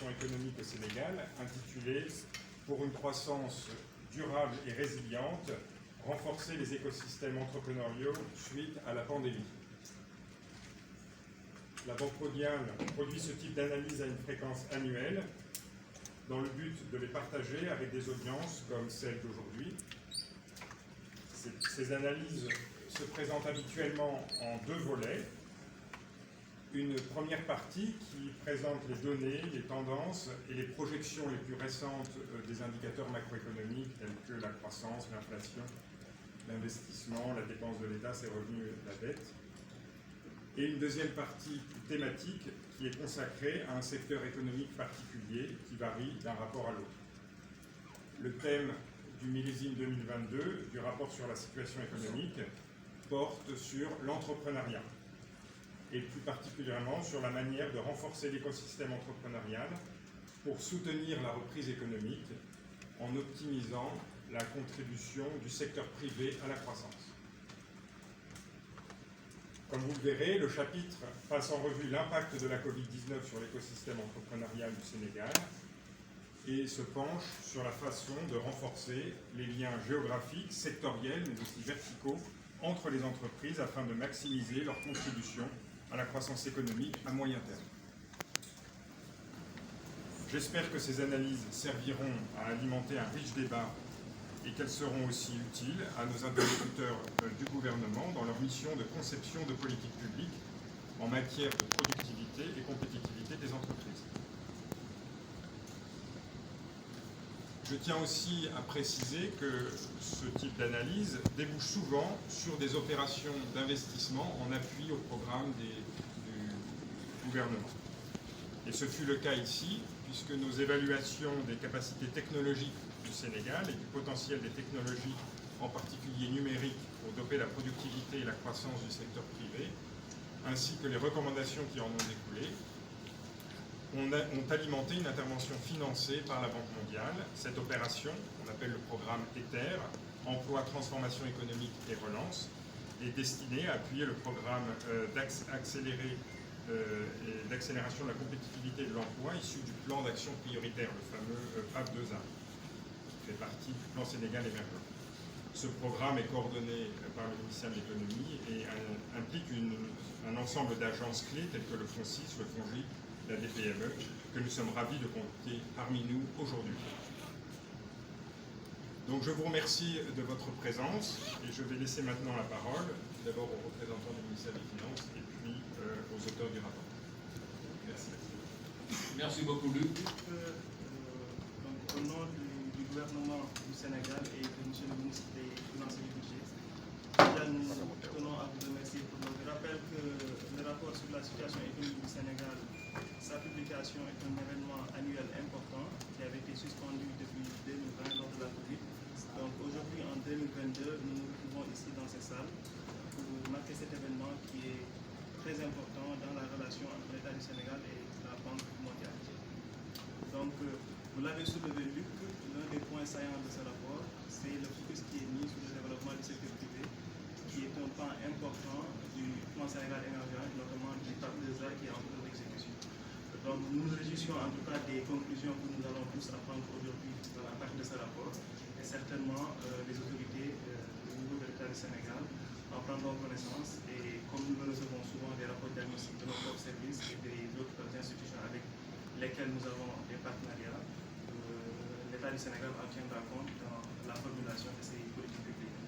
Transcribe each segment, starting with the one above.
situation économique au Sénégal, intitulée « Pour une croissance durable et résiliente, renforcer les écosystèmes entrepreneuriaux suite à la pandémie ». La Banque mondiale produit ce type d'analyse à une fréquence annuelle dans le but de les partager avec des audiences comme celle d'aujourd'hui. Ces analyses se présentent habituellement en deux volets. Une première partie qui présente les données, les tendances et les projections les plus récentes des indicateurs macroéconomiques tels que la croissance, l'inflation, l'investissement, la dépense de l'État, ses revenus, la dette. Et une deuxième partie thématique qui est consacrée à un secteur économique particulier qui varie d'un rapport à l'autre. Le thème du millésime 2022 du rapport sur la situation économique porte sur l'entrepreneuriat et plus particulièrement sur la manière de renforcer l'écosystème entrepreneurial pour soutenir la reprise économique en optimisant la contribution du secteur privé à la croissance. Comme vous le verrez, le chapitre passe en revue l'impact de la Covid-19 sur l'écosystème entrepreneurial du Sénégal et se penche sur la façon de renforcer les liens géographiques, sectoriels, mais aussi verticaux entre les entreprises afin de maximiser leur contribution à la croissance économique à moyen terme. J'espère que ces analyses serviront à alimenter un riche débat et qu'elles seront aussi utiles à nos interlocuteurs du gouvernement dans leur mission de conception de politique publique en matière de productivité et compétitivité des entreprises. Je tiens aussi à préciser que ce type d'analyse débouche souvent sur des opérations d'investissement en appui au programme du gouvernement. Et ce fut le cas ici, puisque nos évaluations des capacités technologiques du Sénégal et du potentiel des technologies, en particulier numériques, pour doper la productivité et la croissance du secteur privé, ainsi que les recommandations qui en ont découlé, ont alimenté une intervention financée par la Banque mondiale. Cette opération, qu'on appelle le programme ETHER, Emploi, Transformation économique et Relance, est destinée à appuyer le programme d'accélération de la compétitivité de l'emploi issu du plan d'action prioritaire, le fameux PAP2A, qui fait partie du plan Sénégal émergent. Ce programme est coordonné par le ministère de l'économie et implique un ensemble d'agences clés telles que le FONSIS, le FONGIP, la DPME, que nous sommes ravis de compter parmi nous aujourd'hui. Donc je vous remercie de votre présence et je vais laisser maintenant la parole d'abord aux représentants du ministère des Finances et puis aux auteurs du rapport. Merci. Merci beaucoup, Luc. Au nom du gouvernement du Sénégal et de M. le ministre des Finances et du Budget, nous tenons à vous remercier pour notre rappel que le rapport sur la situation économique du Sénégal, sa publication est un événement annuel important qui avait été suspendu depuis 2020 lors de la Covid. Donc aujourd'hui, en 2022, nous nous retrouvons ici dans ces salles pour marquer cet événement qui est très important dans la relation entre l'État du Sénégal et la Banque mondiale. Donc, vous l'avez soulevé, Luc, l'un des points saillants de ce rapport, c'est le focus qui est mis sur le développement du secteur privé, qui est un pan important du plan Sénégal émergent, notamment du PAP2A qui est en cours d'exécution. Donc, nous nous réjouissons en tout cas des conclusions que nous allons tous apprendre aujourd'hui dans l'impact de ce rapport, et certainement les autorités au niveau de l'État du Sénégal en prendront connaissance, et comme nous le recevons souvent des rapports diagnostiques de nos propres services et des autres institutions avec lesquelles nous avons des partenariats, l'État du Sénégal en tiendra compte dans la formulation de ces politiques publiques.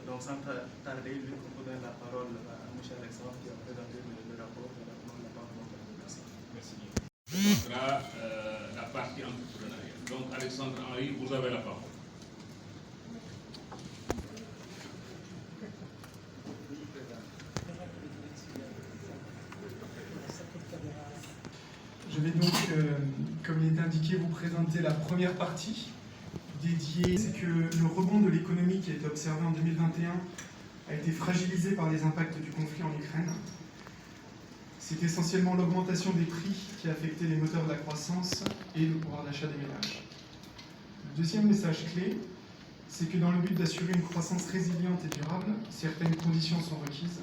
Donc sans tarder, Luc, on peut donner la parole à M. Alexandre qui a présenté le rapport de la Banque mondiale. Merci. Merci bien. Ce sera la partie entrepreneuriale. Donc Alexandre Henry, vous avez la parole. Je vais donc, comme il est indiqué, vous présenter la première partie dédiée. C'est que le rebond de l'économie qui a été observé en 2021 a été fragilisé par les impacts du conflit en Ukraine. C'est essentiellement l'augmentation des prix qui a affecté les moteurs de la croissance et le pouvoir d'achat des ménages. Le deuxième message clé, c'est que dans le but d'assurer une croissance résiliente et durable, certaines conditions sont requises,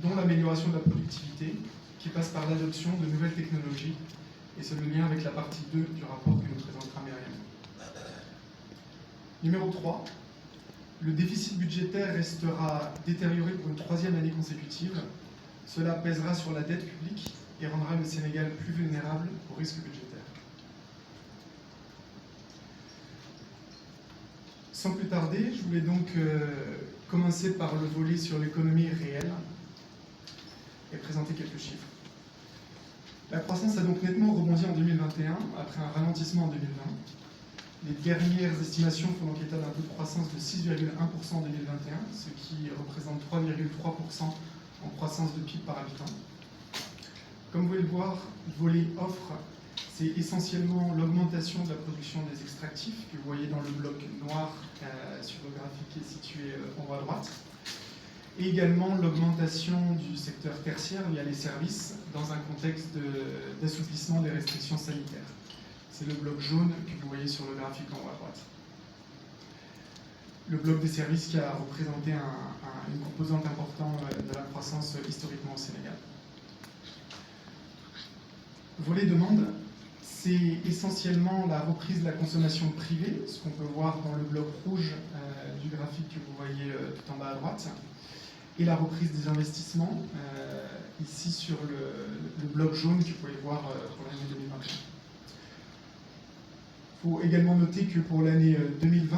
dont l'amélioration de la productivité, qui passe par l'adoption de nouvelles technologies et c'est le lien avec la partie 2 du rapport que nous présentera Myriam. Numéro 3, le déficit budgétaire restera détérioré pour une 3e année consécutive. Cela pèsera sur la dette publique et rendra le Sénégal plus vulnérable aux risques budgétaires. Sans plus tarder, je voulais donc commencer par le volet sur l'économie réelle et présenter quelques chiffres. La croissance a donc nettement rebondi en 2021, après un ralentissement en 2020. Les dernières estimations font donc état d'un taux de croissance de 6,1% en 2021, ce qui représente 3,3% en croissance de PIB par habitant. Comme vous pouvez le voir, le volet offre, c'est essentiellement l'augmentation de la production des extractifs, que vous voyez dans le bloc noir sur le graphique qui est situé en haut à droite, et également l'augmentation du secteur tertiaire via les services dans un contexte d'assouplissement des restrictions sanitaires. C'est le bloc jaune que vous voyez sur le graphique en haut à droite. Le bloc des services qui a représenté une composante importante de la croissance historiquement au Sénégal. Volet demande, c'est essentiellement la reprise de la consommation privée, ce qu'on peut voir dans le bloc rouge du graphique que vous voyez tout en bas à droite, et la reprise des investissements, ici sur le bloc jaune que vous pouvez voir pour l'année 2021. Il faut également noter que pour l'année 2020,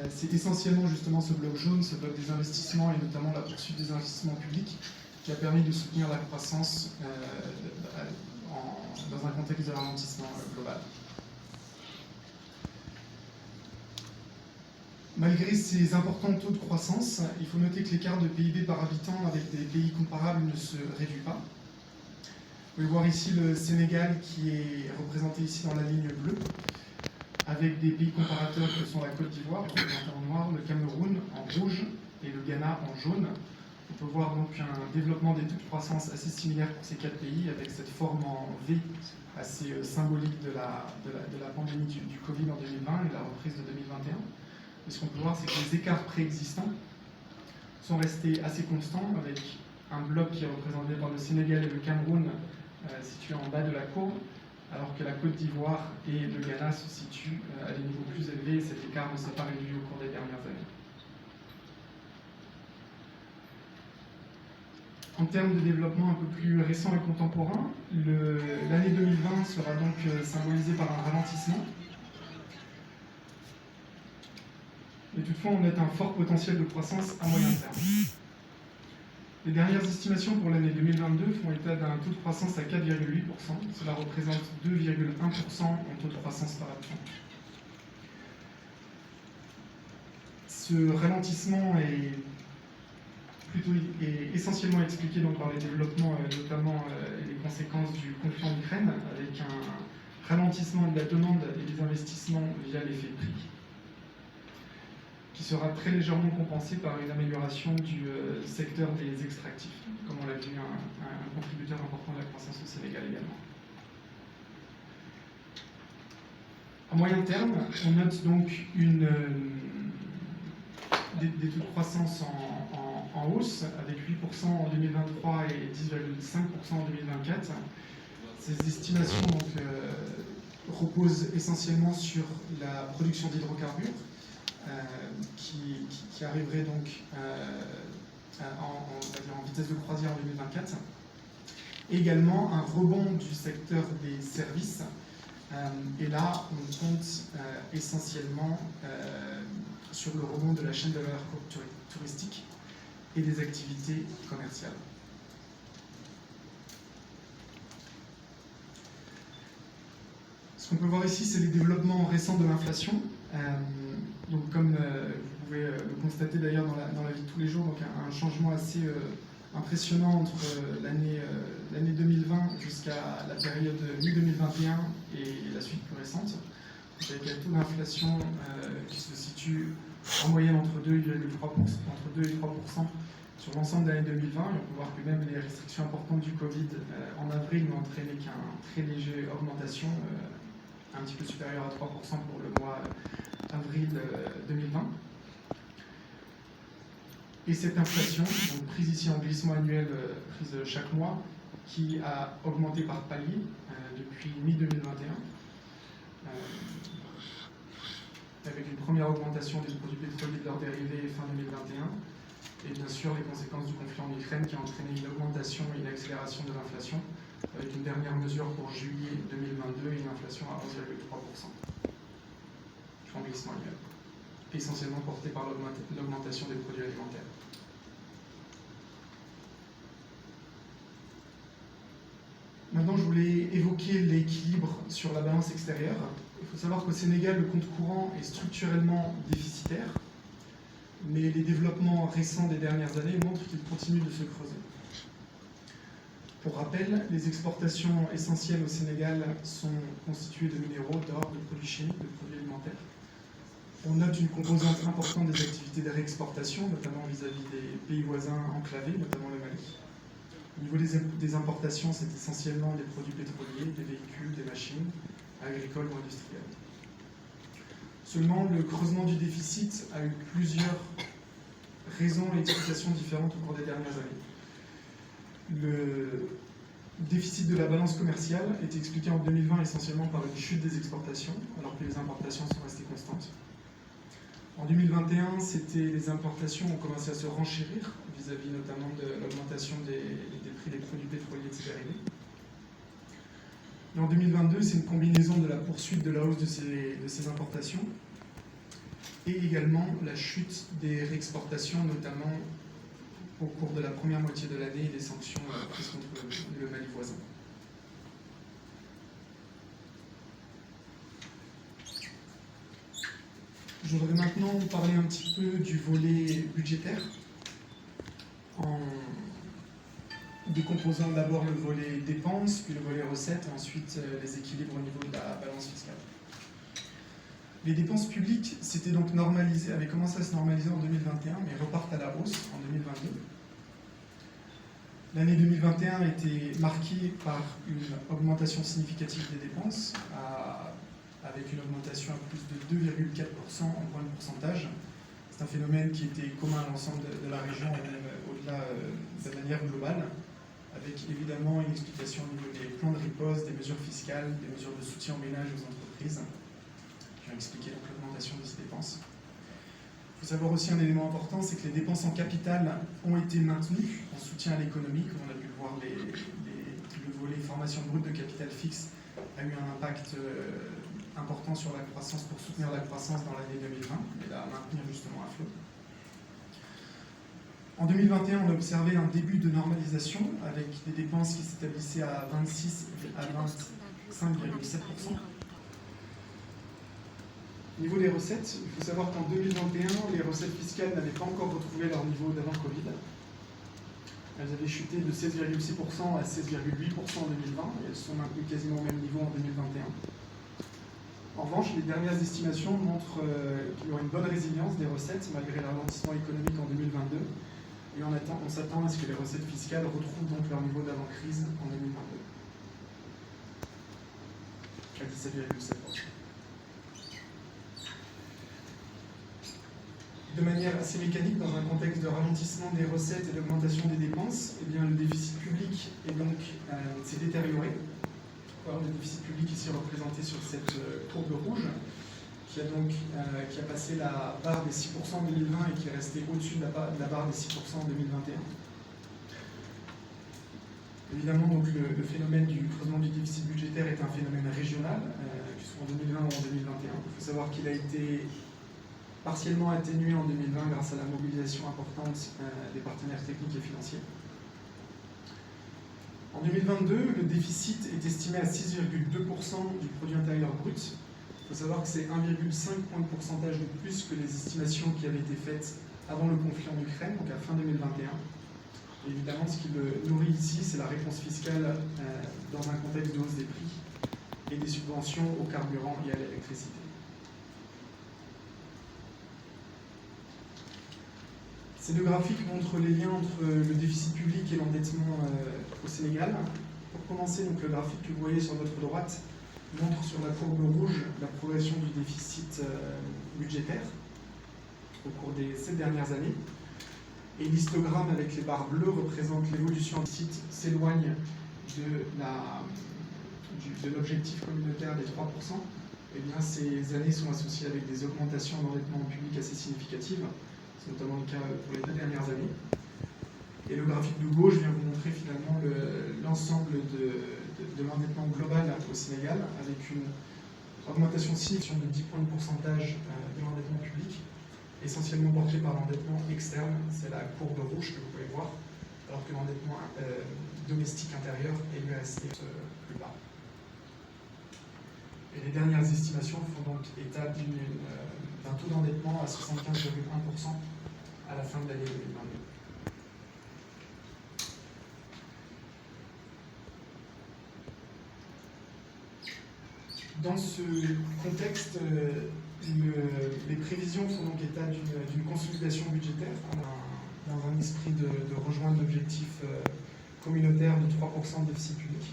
c'est essentiellement justement ce bloc jaune, ce bloc des investissements et notamment la poursuite des investissements publics qui a permis de soutenir la croissance dans un contexte de ralentissement global. Malgré ces importants taux de croissance, il faut noter que l'écart de PIB par habitant avec des pays comparables ne se réduit pas. Vous pouvez voir ici le Sénégal qui est représenté ici dans la ligne bleue, avec des pays comparateurs que sont la Côte d'Ivoire, représenté en noir, le Cameroun en rouge et le Ghana en jaune. On peut voir donc un développement des taux de croissance assez similaire pour ces 4 pays, avec cette forme en V assez symbolique de la pandémie du Covid en 2020 et la reprise de 2021. Et ce qu'on peut voir, c'est que les écarts préexistants sont restés assez constants, avec un bloc qui est représenté par le Sénégal et le Cameroun situé en bas de la courbe, alors que la Côte d'Ivoire et le Ghana se situent à des niveaux plus élevés, et cet écart ne s'est pas réduit au cours des dernières années. En termes de développement un peu plus récent et contemporain, l'année 2020 sera donc symbolisée par un ralentissement. Mais toutefois, on note un fort potentiel de croissance à moyen terme. Les dernières estimations pour l'année 2022 font état d'un taux de croissance à 4,8%. Cela représente 2,1% en taux de croissance par habitant. Ce ralentissement est essentiellement expliqué donc par les développements, notamment les conséquences du conflit en Ukraine, avec un ralentissement de la demande et des investissements via l'effet prix, qui sera très légèrement compensé par une amélioration du secteur des extractifs, comme on l'a vu, un contributeur important de la croissance au Sénégal également. À moyen terme, on note donc des taux de croissance en hausse, avec 8% en 2023 et 10,5% en 2024. Ces estimations donc, reposent essentiellement sur la production d'hydrocarbures, qui arriverait donc en vitesse de croisière en 2024. Également un rebond du secteur des services. Et là, on compte essentiellement sur le rebond de la chaîne de valeur touristique et des activités commerciales. Ce qu'on peut voir ici, c'est les développements récents de l'inflation. Donc, comme vous pouvez le constater d'ailleurs dans la vie de tous les jours, donc un changement assez impressionnant entre l'année 2020 jusqu'à la période mi-2021 et la suite plus récente, avec un taux d'inflation qui se situe en moyenne entre 2 et 3% sur l'ensemble de l'année 2020. Et on peut voir que même les restrictions importantes du Covid en avril n'ont entraîné qu'une très légère augmentation, un petit peu supérieure à 3% pour le mois avril 2020. Et cette inflation, donc prise ici en glissement annuel, prise chaque mois, qui a augmenté par palier depuis mi-2021, avec une première augmentation des produits pétroliers et de leurs dérivés fin 2021, et bien sûr les conséquences du conflit en Ukraine qui a entraîné une augmentation et une accélération de l'inflation, avec une dernière mesure pour juillet 2022 et une inflation à 11,3% en glissement annuel, essentiellement portée par l'augmentation des produits alimentaires. Maintenant, je voulais évoquer l'équilibre sur la balance extérieure. Il faut savoir qu'au Sénégal, le compte courant est structurellement déficitaire, mais les développements récents des dernières années montrent qu'il continue de se creuser. Pour rappel, les exportations essentielles au Sénégal sont constituées de minéraux, d'or, de produits chimiques, de produits alimentaires. On note une composante importante des activités de réexportation, notamment vis-à-vis des pays voisins enclavés, notamment le Mali. Au niveau des importations, c'est essentiellement des produits pétroliers, des véhicules, des machines, agricoles ou industrielles. Seulement, le creusement du déficit a eu plusieurs raisons et explications différentes au cours des dernières années. Le déficit de la balance commerciale est expliqué en 2020 essentiellement par une chute des exportations, alors que les importations sont restées constantes. En 2021, les importations ont commencé à se renchérir vis-à-vis notamment de l'augmentation des prix des produits pétroliers et de ses dérivés. Et en 2022, c'est une combinaison de la poursuite de la hausse de ces importations et également la chute des réexportations, notamment au cours de la première moitié de l'année et des sanctions prises contre le Mali voisin. Je voudrais maintenant parler un petit peu du volet budgétaire, en décomposant d'abord le volet dépenses, puis le volet recettes, et ensuite les équilibres au niveau de la balance fiscale. Les dépenses publiques s'étaient donc avaient commencé à se normaliser en 2021, mais repartent à la hausse en 2022. L'année 2021 a été marquée par une augmentation significative des dépenses, avec une augmentation à plus de 2,4% en point de pourcentage. C'est un phénomène qui était commun à l'ensemble de la région et même au-delà de manière globale, avec évidemment une explication au niveau des plans de riposte, des mesures fiscales, des mesures de soutien aux ménages et aux entreprises, qui ont expliqué donc l'augmentation de ces dépenses. Il faut savoir aussi un élément important, c'est que les dépenses en capital ont été maintenues en soutien à l'économie, comme on a pu le voir, le volet formation brute de capital fixe a eu un impact important sur la croissance pour soutenir la croissance dans l'année 2020 et la maintenir justement à flot. En 2021, on a observé un début de normalisation avec des dépenses qui s'établissaient à 26 à 25,7%. Au niveau des recettes, il faut savoir qu'en 2021, les recettes fiscales n'avaient pas encore retrouvé leur niveau d'avant Covid. Elles avaient chuté de 16,6% à 16,8% en 2020 et elles sont maintenues quasiment au même niveau en 2021. En revanche, les dernières estimations montrent qu'il y aura une bonne résilience des recettes malgré le ralentissement économique en 2022 et on s'attend à ce que les recettes fiscales retrouvent donc leur niveau d'avant-crise en 2022 à 17,7%. De manière assez mécanique, dans un contexte de ralentissement des recettes et d'augmentation des dépenses, eh bien, le déficit public s'est détérioré. Le déficit public ici représenté sur cette courbe rouge, qui a passé la barre des 6% en 2020 et qui est resté au-dessus de la barre des 6% en 2021. Évidemment, donc, le phénomène du creusement du déficit budgétaire est un phénomène régional, que ce soit en 2020 ou en 2021. Il faut savoir qu'il a été partiellement atténué en 2020 grâce à la mobilisation importante des partenaires techniques et financiers. En 2022, le déficit est estimé à 6,2% du produit intérieur brut. Il faut savoir que c'est 1,5 point de pourcentage de plus que les estimations qui avaient été faites avant le conflit en Ukraine, donc à fin 2021. Et évidemment, ce qui le nourrit ici, c'est la réponse fiscale dans un contexte de hausse des prix et des subventions au carburant et à l'électricité. Ces deux graphiques montrent les liens entre le déficit public et l'endettement au Sénégal. Pour commencer, donc, le graphique que vous voyez sur votre droite montre sur la courbe rouge la progression du déficit budgétaire au cours des 7 dernières années. Et l'histogramme avec les barres bleues représente l'évolution du déficit s'éloigne de l'objectif communautaire des 3%, eh bien, ces années sont associées avec des augmentations d'endettement public assez significatives. C'est notamment le cas pour les 2 dernières années. Et le graphique de gauche vient vous montrer finalement l'ensemble de l'endettement global au Sénégal, avec une augmentation significative de 10 points de pourcentage de l'endettement public, essentiellement porté par l'endettement externe, c'est la courbe rouge que vous pouvez voir, alors que l'endettement domestique intérieur est lui resté plus bas. Et les dernières estimations font donc état d'un taux d'endettement à 75,1% à la fin de l'année 2022. Dans ce contexte, les prévisions font donc état d'une consolidation budgétaire dans un esprit de rejoindre l'objectif communautaire de 3% de déficit public.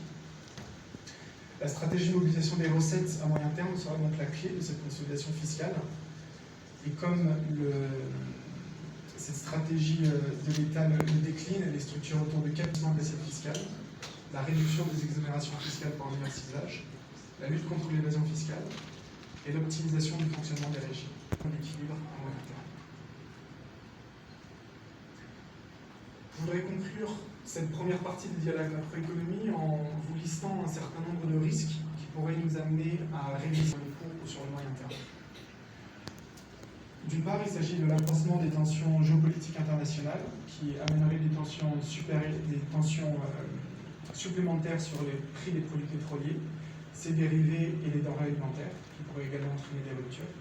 La stratégie de mobilisation des recettes à moyen terme sera donc la clé de cette consolidation fiscale. Et comme cette stratégie de l'État le décline, elle est structurée autour de 4 pans de l'assiette fiscale: la réduction des exonérations fiscales pour un meilleur ciblage, la lutte contre l'évasion fiscale et l'optimisation du fonctionnement des régimes, l'équilibre à moyen terme. Je voudrais conclure cette première partie du dialogue macroéconomie en vous listant un certain nombre de risques qui pourraient nous amener à réviser les cours sur le moyen terme. D'une part, il s'agit de l'accroissement des tensions géopolitiques internationales qui amènerait des tensions supplémentaires sur les prix des produits pétroliers, ses dérivés et les denrées alimentaires, qui pourraient également entraîner des ruptures.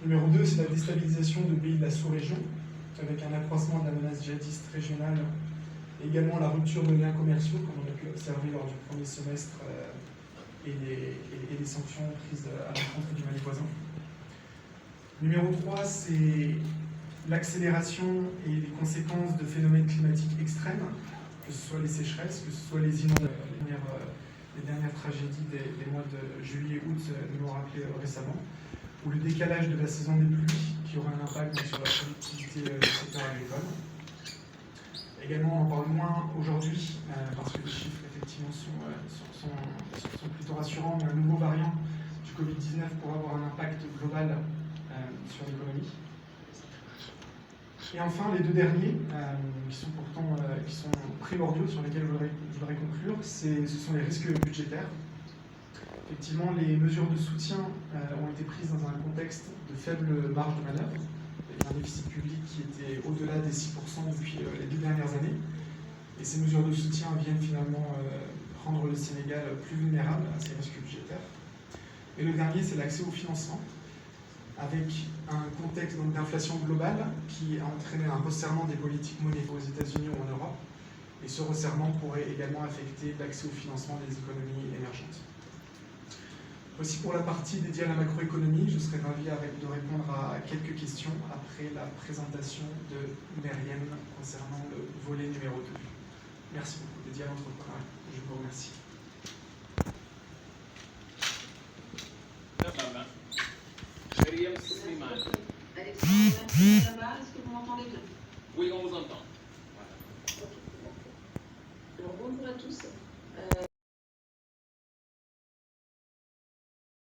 Numéro 2, c'est la déstabilisation de pays de la sous-région, avec un accroissement de la menace djihadiste régionale et également la rupture de liens commerciaux, comme on a pu observer lors du premier semestre, et les sanctions prises à l'encontre du Mali voisin. Numéro 3, c'est l'accélération et les conséquences de phénomènes climatiques extrêmes, que ce soit les sécheresses, que ce soit les inondations. Les dernières tragédies des mois de juillet et août nous l'ont rappelé récemment, ou le décalage de la saison des pluies qui aura un impact sur la productivité du secteur agricole. Également, on en parle moins aujourd'hui parce que les chiffres effectivement sont plutôt rassurants, mais un nouveau variant du Covid-19 pourra avoir un impact global sur l'économie. Et enfin, les 2 derniers, qui sont primordiaux, sur lesquels je voudrais conclure, ce sont les risques budgétaires. Effectivement, les mesures de soutien ont été prises dans un contexte de faible marge de manœuvre, avec un déficit public qui était au-delà des 6% depuis les 2 dernières années. Et ces mesures de soutien viennent finalement rendre le Sénégal plus vulnérable à ces risques budgétaires. Et le dernier, c'est l'accès au financement, avec un contexte d'inflation globale qui a entraîné un resserrement des politiques monétaires aux États-Unis ou en Europe. Et ce resserrement pourrait également affecter l'accès au financement des économies émergentes. Aussi, pour la partie dédiée à la macroéconomie, je serais ravi de répondre à quelques questions après la présentation de Myriam concernant le volet numéro 2. Merci beaucoup, dédié à l'entrepreneuriat. Je vous remercie. Myriam Slimane.